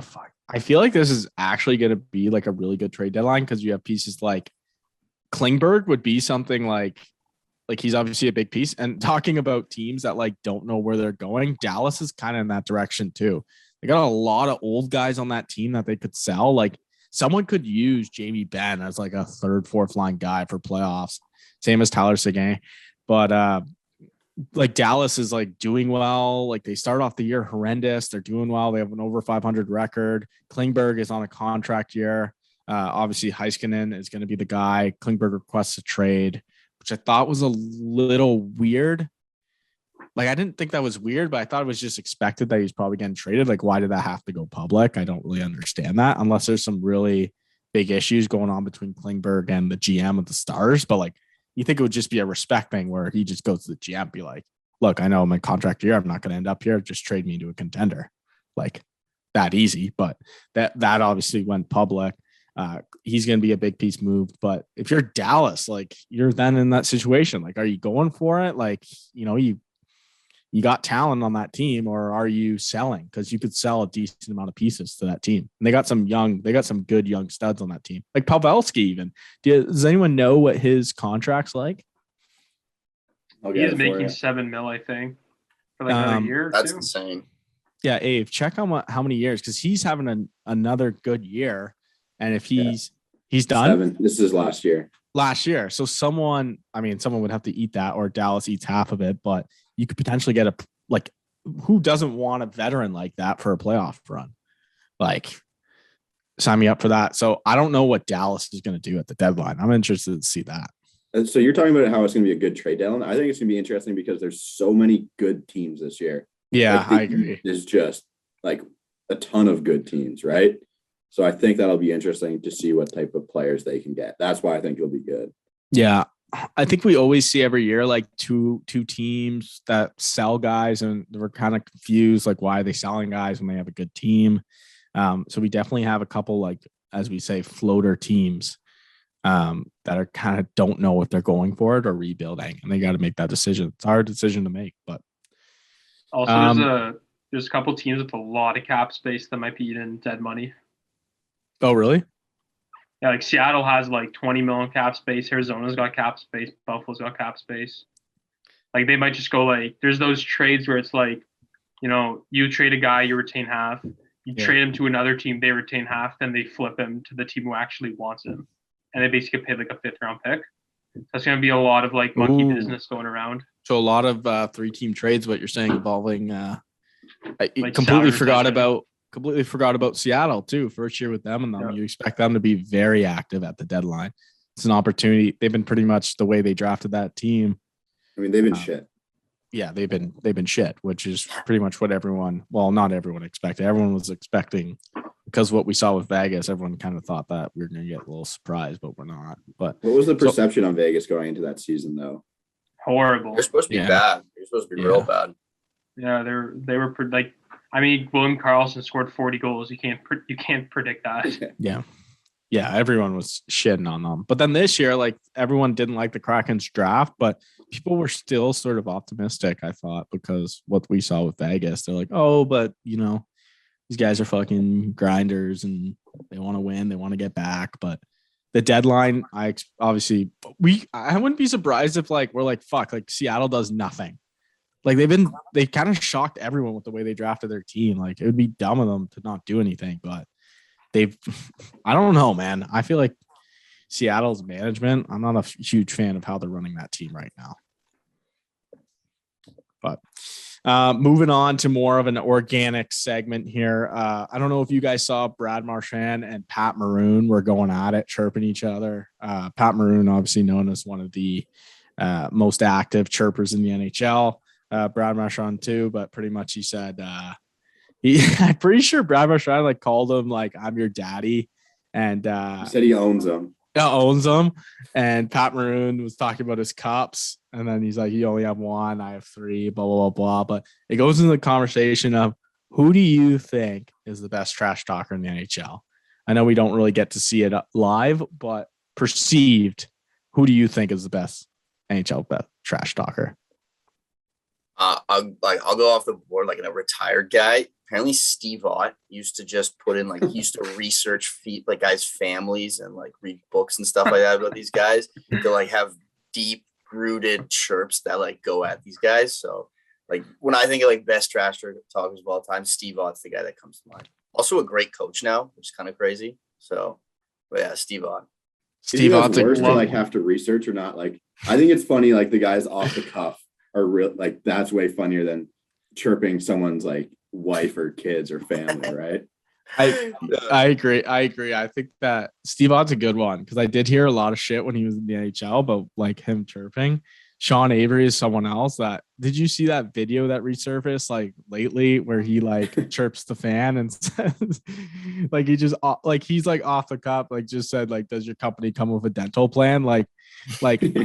Fuck. I feel like this is actually going to be like a really good trade deadline because you have pieces like Klingberg would be something like he's obviously a big piece. And talking about teams that like don't know where they're going, Dallas is kind of in that direction too. They got a lot of old guys on that team that they could sell. Like someone could use Jamie Benn as like a 3rd, 4th line guy for playoffs. Same as Tyler Seguin. But like Dallas is like doing well. Like they start off the year horrendous. They're doing well. They have an over 500 record. Klingberg is on a contract year. Obviously Heiskanen is going to be the guy. Klingberg requests a trade, which I thought was a little weird. Like, I didn't think that was weird, but I thought it was just expected that he's probably getting traded. Like, why did that have to go public? I don't really understand that unless there's some really big issues going on between Klingberg and the GM of the Stars. But like, you think it would just be a respect thing where he just goes to the GM and be like, look, I know my contract year, I'm not going to end up here. Just trade me to a contender. Like that easy, but that obviously went public. He's going to be a big piece moved, but if you're Dallas, like you're then in that situation, like, are you going for it? Like, you know, you got talent on that team, or are you selling? Because you could sell a decent amount of pieces to that team. And they got some good young studs on that team. Like Pavelski even. Does anyone know what his contract's like? He is making $7 million, I think, for like another year or That's two. insane. Yeah, Ave, check on how many years, because he's having another good year. And if he's done. 7. This is last year. So someone would have to eat that, or Dallas eats half of it, but you could potentially get who doesn't want a veteran like that for a playoff run? Like, sign me up for that. So I don't know what Dallas is going to do at the deadline. I'm interested to see that. And so you're talking about how it's going to be a good trade deadline. I think it's going to be interesting because there's so many good teams this year. Yeah, I agree. There's just like a ton of good teams, right? So I think that'll be interesting to see what type of players they can get. That's why I think it'll be good. Yeah. I think we always see every year like two teams that sell guys, and we're kind of confused, like, why are they selling guys when they have a good team? So we definitely have a couple, like, as we say, floater teams that are kind of don't know if they're going for it or rebuilding, and they got to make that decision. It's a hard decision to make, but also there's a couple teams with a lot of cap space that might be eating dead money. Oh, really? Yeah, like Seattle has like 20 million cap space. Arizona's got cap space. Buffalo's got cap space. Like they might just go like, there's those trades where it's like, you know, you trade a guy, you retain half. You trade him to another team, they retain half. Then they flip him to the team who actually wants him, and they basically pay like a 5th round pick. That's going to be a lot of like monkey business going around. So a lot of 3-team trades. What you're saying involving, I like completely forgot about Seattle too. First year with them, and then you expect them to be very active at the deadline. It's an opportunity. They've been pretty much the way they drafted that team. I mean, they've been shit. Yeah, they've been shit, which is pretty much what not everyone expected. Everyone was expecting, because what we saw with Vegas, everyone kind of thought that we were going to get a little surprised, but we're not. But what was the perception on Vegas going into that season, though? Horrible. They're supposed to be bad. They're supposed to be real bad. Yeah, they were like. I mean, William Karlsson scored 40 goals. You can't predict that. Yeah, everyone was shitting on them. But then this year, like, everyone didn't like the Kraken's draft, but people were still sort of optimistic, I thought, because what we saw with Vegas, they're like, oh, but, you know, these guys are fucking grinders and they want to win. They want to get back. But the deadline, I wouldn't be surprised if, like, we're like, fuck, like, Seattle does nothing. Like they kind of shocked everyone with the way they drafted their team. Like it would be dumb of them to not do anything, but I don't know, man. I feel like Seattle's management, I'm not a huge fan of how they're running that team right now. But moving on to more of an organic segment here. I don't know if you guys saw Brad Marchand and Pat Maroon were going at it, chirping each other. Pat Maroon, obviously known as one of the most active chirpers in the NHL. Brad Marchand too, but pretty much he said I'm pretty sure Brad Marchand like called him like I'm your daddy, and he said he owns them. Owns them. And Pat Maroon was talking about his cups, and then he's like, you only have one, I have three, blah blah blah blah. But it goes into the conversation of who do you think is the best trash talker in the NHL? I know we don't really get to see it live, but perceived, who do you think is the best NHL trash talker? I'll go off the board like a retired guy. Apparently Steve Ott used to just put in he used to research like guys' families and like read books and stuff like that about these guys to like have deep rooted chirps that like go at these guys. So like when I think of like best trash talkers of all time, Steve Ott's the guy that comes to mind. Also a great coach now, which is kind of crazy. So but yeah, Steve Ott. Steve Ott's worse to like have to research or not. Like I think it's funny like the guys off the cuff are real, like that's way funnier than chirping someone's like wife or kids or family, right? I agree. I think that Steve Ott's a good one because I did hear a lot of shit when he was in the NHL about like him chirping. Sean Avery is someone else that did you see that video that resurfaced like lately where he like chirps the fan and says like he just like he's like off the cup like just said like does your company come with a dental plan like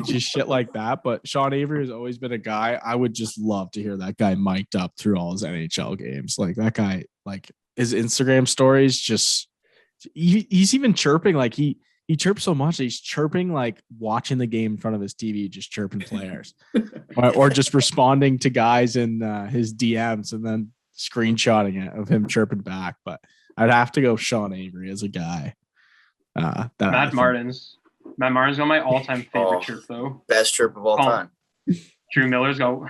just shit like that. But Sean Avery has always been a guy I would just love to hear that guy mic'd up through all his NHL games. Like that guy, like his Instagram stories just he's even chirping like he chirps so much that he's chirping like watching the game in front of his TV, just chirping players or just responding to guys in his DMs and then screenshotting it of him chirping back. But I'd have to go Sean Avery as a guy. Matt Martin's on my all-time favorite chirp though. Best chirp of all time. Drew Miller's go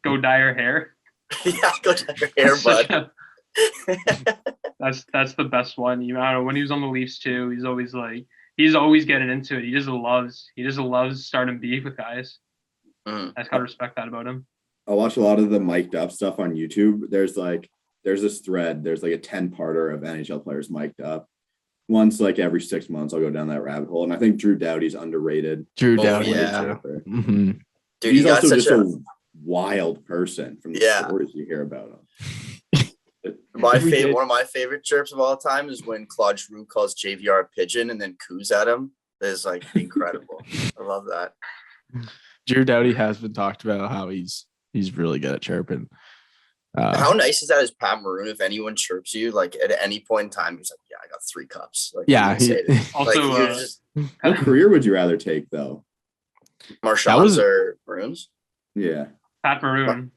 dye your hair. Yeah, go dye your hair, bud. That's the best one. You know, when he was on the Leafs too, he's always getting into it. He just loves starting beef with guys. I just gotta respect that about him. I watch a lot of the mic'd up stuff on YouTube. There's this thread. There's like a 10-parter of NHL players mic'd up. Once like every 6 months, I'll go down that rabbit hole. And I think Drew Doughty's underrated. Doughty, yeah. Mm-hmm. Dude, he's also just a wild person from the stories you hear about him. One of my favorite chirps of all time is when Claude Giroux calls JVR a pigeon and then coos at him. That is like incredible. I love that. Drew Doughty has been talked about how he's really good at chirping. How nice is that as Pat Maroon? If anyone chirps you, like at any point in time, he's like, "Yeah, I got 3 cups." Like, yeah. Also, what career would you rather take though? Marchand's or Maroon's? Yeah, Pat Maroon.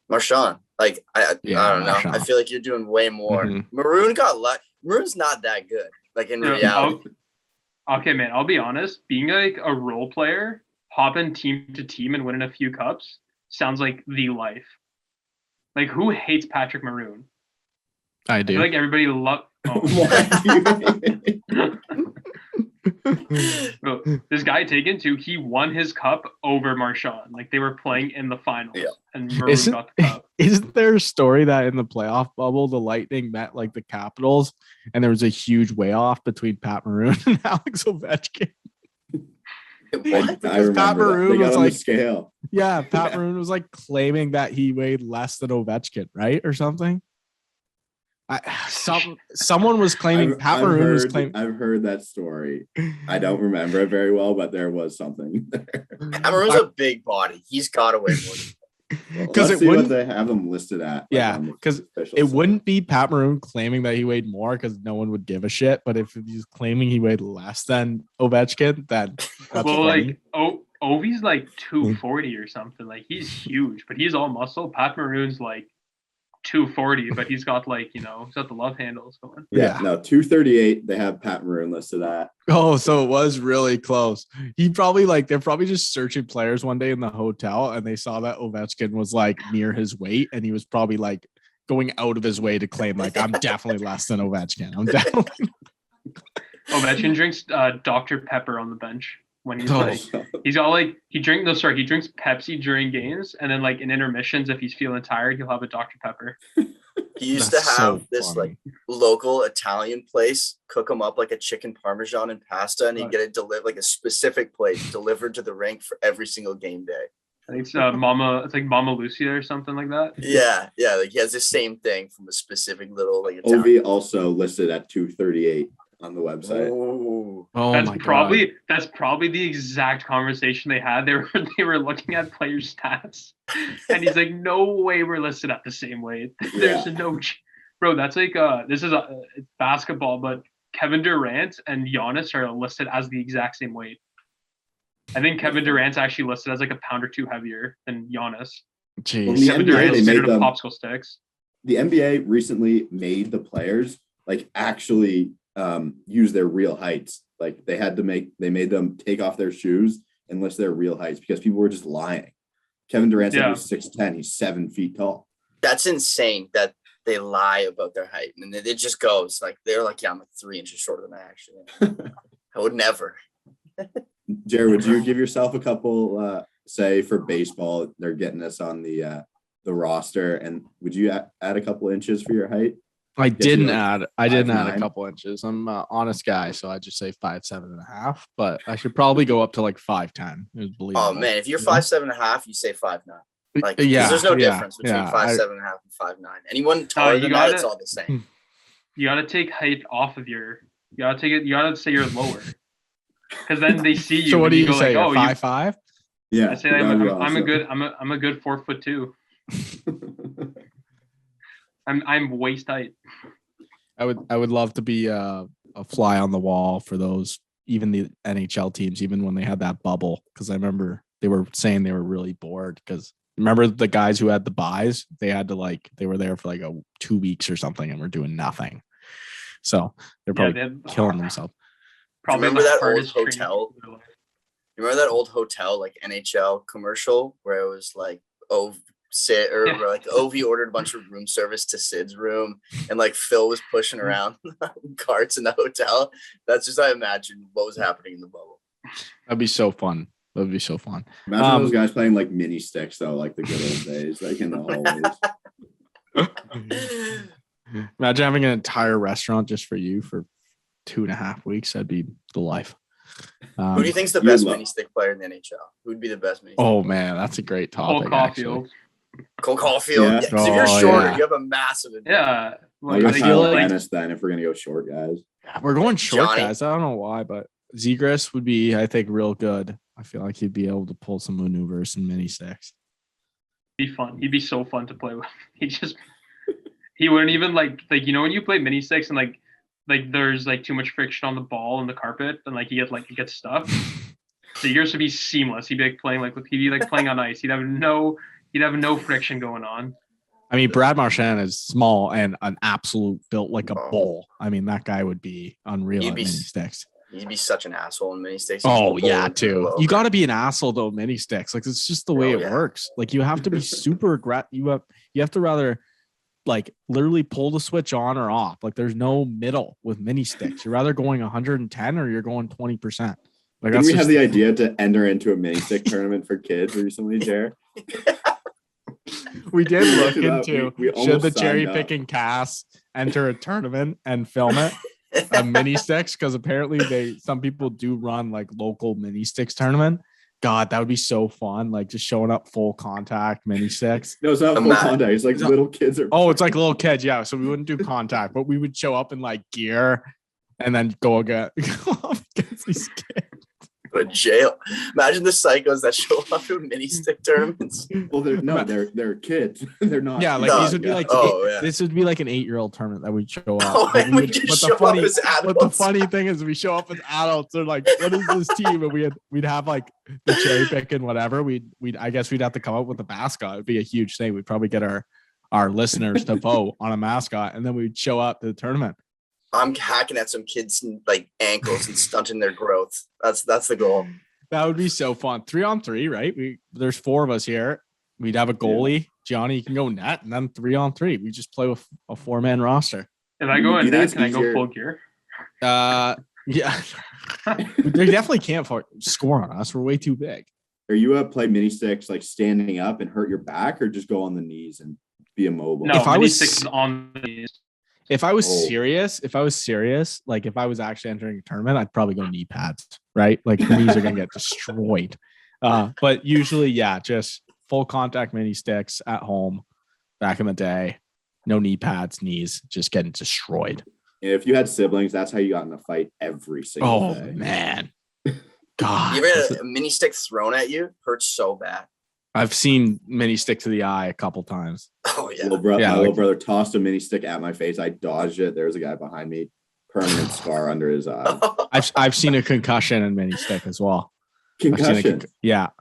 Marchand. Like I don't know. Marchand. I feel like you're doing way more. Mm-hmm. Maroon got luck. Maroon's not that good. Like in reality. Okay, man. I'll be honest. Being like a role player, hopping team to team and winning a few cups sounds like the life. Like who hates Patrick Maroon? I do. I feel like everybody loves. Bro, this guy taken too. He won his cup over Marchand. Like they were playing in the finals, and Maroon got the cup. Isn't there a story that in the playoff bubble, the Lightning met like the Capitals, and there was a huge way off between Pat Maroon and Alex Ovechkin? Because Pat Maroon was like scale. Yeah, Pat Maroon was like claiming that he weighed less than Ovechkin, right, or something. Someone was claiming Pat Maroon was claiming. I've heard that story. I don't remember it very well, but there was something there. Pat Maroon's a big body. He's got to weigh more. Because it wouldn't. What they have him listed at. Yeah, because it wouldn't be Pat Maroon claiming that he weighed more because no one would give a shit. But if he's claiming he weighed less than Ovechkin, then that's funny. Like Ovi's like 240 or something. Like he's huge, but he's all muscle. Pat Maroon's like 240, but he's got like, he's got the love handles going. Yeah, no, 238. They have Pat Maroon listed at. Oh, so it was really close. They're probably just searching players one day in the hotel, and they saw that Ovechkin was like near his weight, and he was probably like going out of his way to claim like, I'm definitely less than Ovechkin. I'm definitely. Ovechkin drinks Dr. Pepper on the bench when he's he drinks Pepsi during games, and then like in intermissions, if he's feeling tired, he'll have a Dr. Pepper. He used to have this like local Italian place cook him up like a chicken parmesan and pasta, and he'd get it delivered like a specific plate delivered to the rink for every single game day. I think it's Mama Lucia or something like that. Yeah, like he has the same thing from a specific little like Italian. Ovi also listed at 238 on the website. Oh, that's probably the exact conversation they had. They were looking at player stats, and he's like, "No way, we're listed at the same weight. There's no, bro. That's like this is it's basketball, but Kevin Durant and Giannis are listed as the exact same weight. I think Kevin Durant's actually listed as like a pound or two heavier than Giannis. Jeez. Well, Kevin Durant listed on popsicle sticks. The NBA recently made the players like actually use their real heights. Like they made them take off their shoes and list their real heights because people were just lying. Kevin Durant said he's 6'10", he's 7 feet tall. That's insane that they lie about their height, and it just goes like they're like, yeah, I'm like 3 inches shorter than I actually am. I would never. Jared, would you give yourself a couple? Say for baseball, they're getting us on the roster, and would you add a couple inches for your height? I didn't add a couple inches. I'm an honest guy, so I just say 5'7.5", but I should probably go up to like 5'10". Oh man, if you're 5'7.5", you say 5'9". Like, there's no difference between 5'7.5" and 5'9". Anyone taller than that, it's all the same. You gotta take height off of You gotta say you're lower, because then they see you. So what do you say? Like, 5'5"? Yeah, I say I'm a good 4'2". I'm waist height. I would love to be a fly on the wall for those, even the NHL teams, even when they had that bubble, because I remember they were saying they were really bored because remember the guys who had the buys, they were there for like 2 weeks or something and were doing nothing. So they're probably killing themselves. Probably remember that old hotel? You remember that old hotel like NHL commercial where it was like like Ovi ordered a bunch of room service to Sid's room, and like Phil was pushing around carts in the hotel. That's just I imagine what was happening in the bubble. That'd be so fun. Imagine those guys playing like mini sticks though, like the good old days, like in the hallways. Imagine having an entire restaurant just for you for 2.5 weeks. That'd be the life. Who do you think's the best mini stick player in the NHL? Who'd be the best mini stick? Oh man, that's a great topic. Cole Caulfield. Yeah. If you're shorter, you have a massive advantage. Yeah. Well, I feel like Dennis then if we're gonna go short guys. We're going short guys. I don't know why, but Zegras would be, I think, real good. I feel like he'd be able to pull some maneuvers and mini sticks. Be fun. He'd be so fun to play with. He wouldn't even like when you play mini sticks and like there's like too much friction on the ball and the carpet and like you get stuck. Zegras would be seamless. He'd be playing on ice. He'd have no friction going on. I mean, Brad Marchand is small and an absolute built like a bull. I mean, that guy would be unreal at mini sticks. He'd be such an asshole in mini sticks. Oh yeah, too. You got to be an asshole though, mini sticks. Like it's just the way it works. Like you have to be super aggressive. You have to rather like literally pull the switch on or off. Like there's no middle with mini sticks. You're either going 110 or you're going 20%. Like didn't we have the idea to enter into a mini stick tournament for kids recently, Jared? We did look into should the cherry picking cast enter a tournament and film it mini sticks, because apparently some people do run like local mini sticks tournament. God, that would be so fun. Like just showing up full contact mini sticks. No, it's not full contact. It's like little kids are. Oh, it's like little kids. Yeah. So we wouldn't do contact, but we would show up in like gear and then go against these kids. Go to jail. Imagine the psychos that show up to mini stick tournaments. Well, they're kids. They're not. Yeah, like these would be like this would be like an 8-year-old tournament that we'd show up. Oh, like, but the funny thing is, we show up as adults. They're like, "What is this team?" And we'd have like the cherry pick and whatever. I guess we'd have to come up with a mascot. It'd be a huge thing. We'd probably get our our listeners to vote on a mascot, and then we'd show up to the tournament. I'm hacking at some kids' like ankles and stunting their growth. That's the goal. That would be so fun. 3-on-3, right? There's 4 of us here. We'd have a goalie. Johnny, you can go net, and then 3-on-3. We just play with a 4-man roster. If I go in net, can I go full gear? Yeah. They definitely can't score on us. We're way too big. Are you play mini sticks like standing up and hurt your back, or just go on the knees and be immobile? No, mini sticks on the knees. If I was serious, like if I was actually entering a tournament, I'd probably go knee pads, right? Like the knees are gonna get destroyed. But usually, just full contact mini sticks at home. Back in the day, no knee pads, knees just getting destroyed. And if you had siblings, that's how you got in a fight every single day. Oh man, God! You ever had a mini stick thrown at you? Hurts so bad. I've seen mini stick to the eye a couple times. Oh yeah. My little brother tossed a mini stick at my face. I dodged it. There was a guy behind me, permanent scar under his eye. I've seen a concussion in mini stick as well. Concussion. Yeah.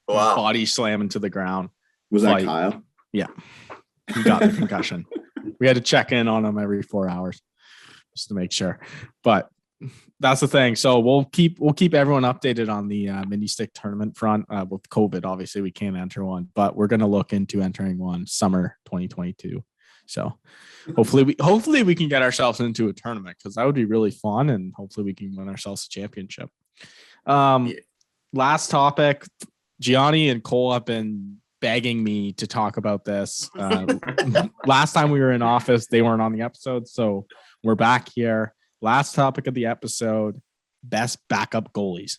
Wow. Body slamming to the ground. Was that Kyle? Yeah. He got the concussion. We had to check in on him every 4 hours just to make sure. But that's the thing. So we'll keep everyone updated on the mini stick tournament front. With COVID, obviously we can't enter one, but we're going to look into entering one summer 2022. So hopefully we can get ourselves into a tournament, because that would be really fun, and hopefully we can win ourselves a championship. Last topic, Gianni and Cole have been begging me to talk about this. Last time we were in office, they weren't on the episode, so we're back here. Last topic of the episode, best backup goalies.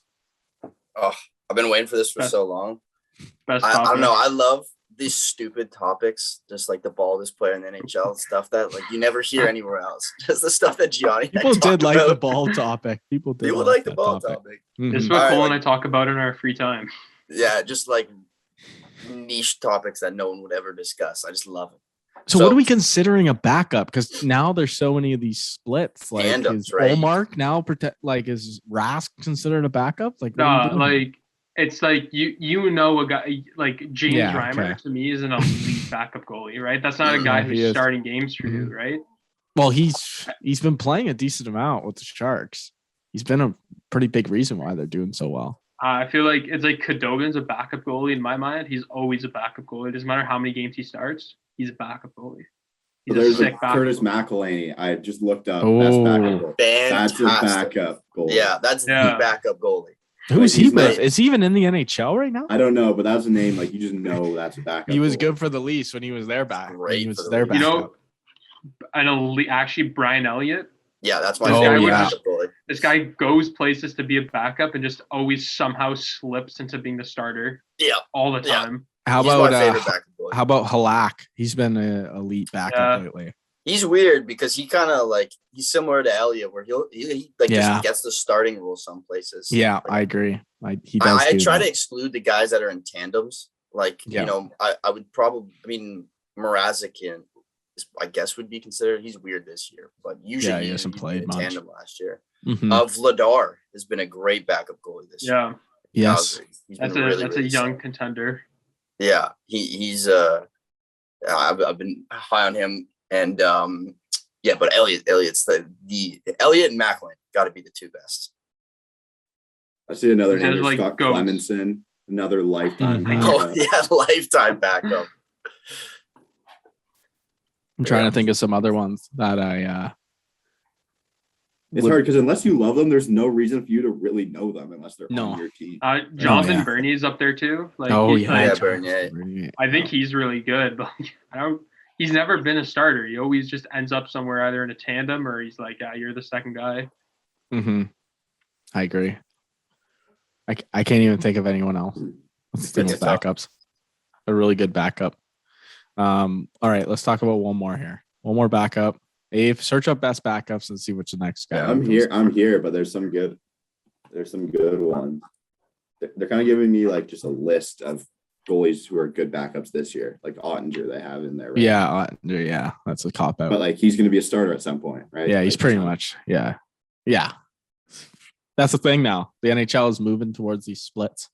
Oh, I've been waiting for this for so long. Best I don't know. I love these stupid topics, just like the baldest player in the NHL, stuff that like you never hear anywhere else. Just the stuff that Gianni People did like the ball topic. People like the ball topic. Mm-hmm. This is what Cole and I talk about in our free time. Yeah, just like niche topics that no one would ever discuss. I just love it. So what are we considering a backup? Because now there's so many of these splits. Like, is Olmark now is Rask considered a backup? Like, like it's like you know a guy like James Reimer to me is an elite backup goalie, right? That's not a guy who's starting games for you, right? Well, he's been playing a decent amount with the Sharks. He's been a pretty big reason why they're doing so well. I feel like it's like Khudobin's a backup goalie in my mind. He's always a backup goalie. It doesn't matter how many games he starts. He's a backup goalie. There's a Curtis McElhaney. I just looked up. Best backup goalie. That's a backup goalie. Yeah, that's the backup goalie. Who is he with? Is he even in the NHL right now? I don't know, but that's a name like you just know that's a backup. He was good for the Leafs when he was their back. Great. He was their backup. You know, I know actually Brian Elliott. Yeah, that's my favorite backup goalie. This guy goes places to be a backup and just always somehow slips into being the starter. Yeah, all the time. How about Halak? He's been an elite backup lately. He's weird because he kind of like he's similar to Elliott, where he just gets the starting role some places. Yeah, like, I agree. He does. I try to exclude the guys that are in tandems. Like you know, I would probably. I mean, Mrazek, I guess would be considered. He's weird this year, but usually he hasn't played in much. tandem last year. Mm-hmm. Vladar has been a great backup goalie this year. Yeah. Yes. That's a young contender. Yeah, he's I've been high on him, and but Elliott's the Elliott and Macklin got to be the two best. I see another name, like Scott Clemenson, another lifetime. Lifetime backup. I'm trying to think of some other ones that I. It's hard because unless you love them, there's no reason for you to really know them unless they're on your team. Jonathan Bernier up there too. Like, Bernier. I think he's really good, but he's never been a starter. He always just ends up somewhere either in a tandem or he's like, you're the second guy. Mm-hmm. I agree. I can't even think of anyone else. Let's think of backups. A really good backup. All right, let's talk about one more here. One more backup. Abe, search up best backups and see which the next guy. Yeah, I'm here, but there's some good ones. They're kind of giving me like just a list of goalies who are good backups this year, like Ottinger they have in there. Right? Yeah, Ottinger, yeah, that's a cop out. But like he's going to be a starter at some point, right? Yeah, he's pretty much. Yeah. That's the thing now. The NHL is moving towards these splits.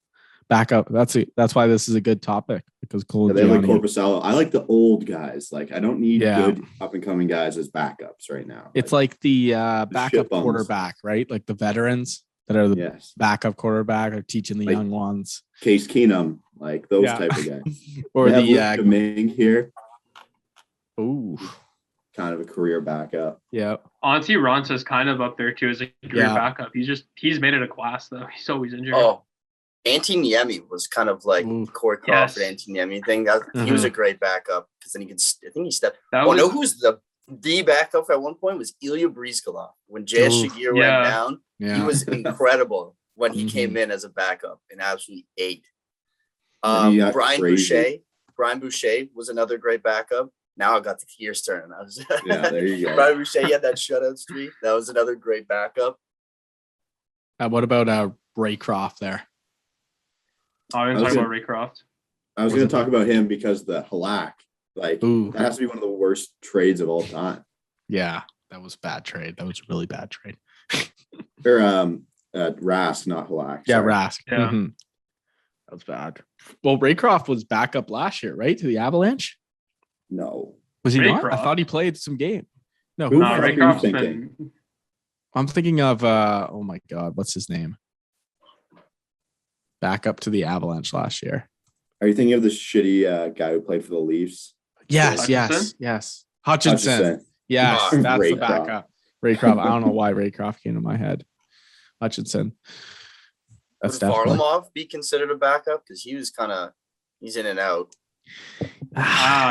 backup. That's why this is a good topic because Cole. They have like Corpusalo. I like the old guys. Like I don't need good up and coming guys as backups right now. It's like the backup quarterback, right? Like the veterans that are the backup quarterback are teaching the young ones. Case Keenum, like those type of guys. Or the Ming here. Ooh. Kind of a career backup. Yeah. Auntie Ronsa's kind of up there too as a career backup. He's made it a class though. He's always injured. Oh, Antti Niemi was kind of like Corey Crawford, Antti Niemi thing. He was a great backup because then he could. I think he stepped. Who's the backup at one point was Ilya Brizgalov when J.S. Shagir went down. Yeah. He was incredible when he came in as a backup and absolutely ate. Brian Boucher was another great backup. Now I got the gears turning. There you go. Brian Boucher had that shutout streak. That was another great backup. What about Raycroft there? I didn't talk about Raycroft. I was going to talk about him because the Halak, that has to be one of the worst trades of all time. Yeah, that was a bad trade. That was a really bad trade. Or Rask, not Halak. Yeah, Rask. Yeah. Mm-hmm. That was bad. Well, Raycroft was back up last year, right? To the Avalanche? No. Was he not? I thought he played some game. No, Raycroft's been... I'm thinking of oh my God, what's his name? Back up to the Avalanche last year. Are you thinking of the shitty guy who played for the Leafs? Yes. Hutchinson. Yes, that's the backup. Raycroft. I don't know why Raycroft came to my head. Hutchinson. Would Varlamov be considered a backup? Because he's in and out.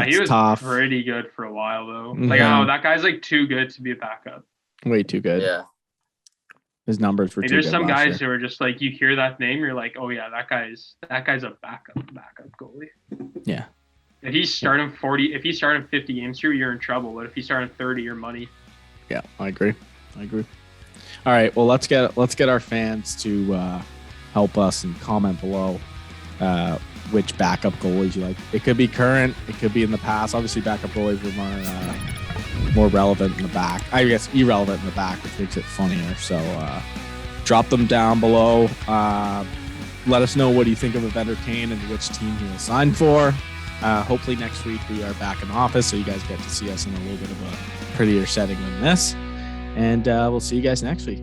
He was tough. Pretty good for a while though. That guy's like too good to be a backup. Way too good. Yeah. His numbers were too good. There's some guys who are just like, you hear that name, you're like, oh yeah, that guy's a backup goalie. Yeah. If he's starting 50 games through, you're in trouble. But if he's starting 30, you're money. Yeah, I agree. All right, well let's get our fans to help us and comment below which backup goalies you like. It could be current, it could be in the past. Obviously, backup goalies were more relevant in the back. I guess irrelevant in the back, which makes it funnier. So drop them down below. Let us know what you think of Evander Kane and which team he will sign for. Hopefully next week we are back in office, so you guys get to see us in a little bit of a prettier setting than this. And we'll see you guys next week.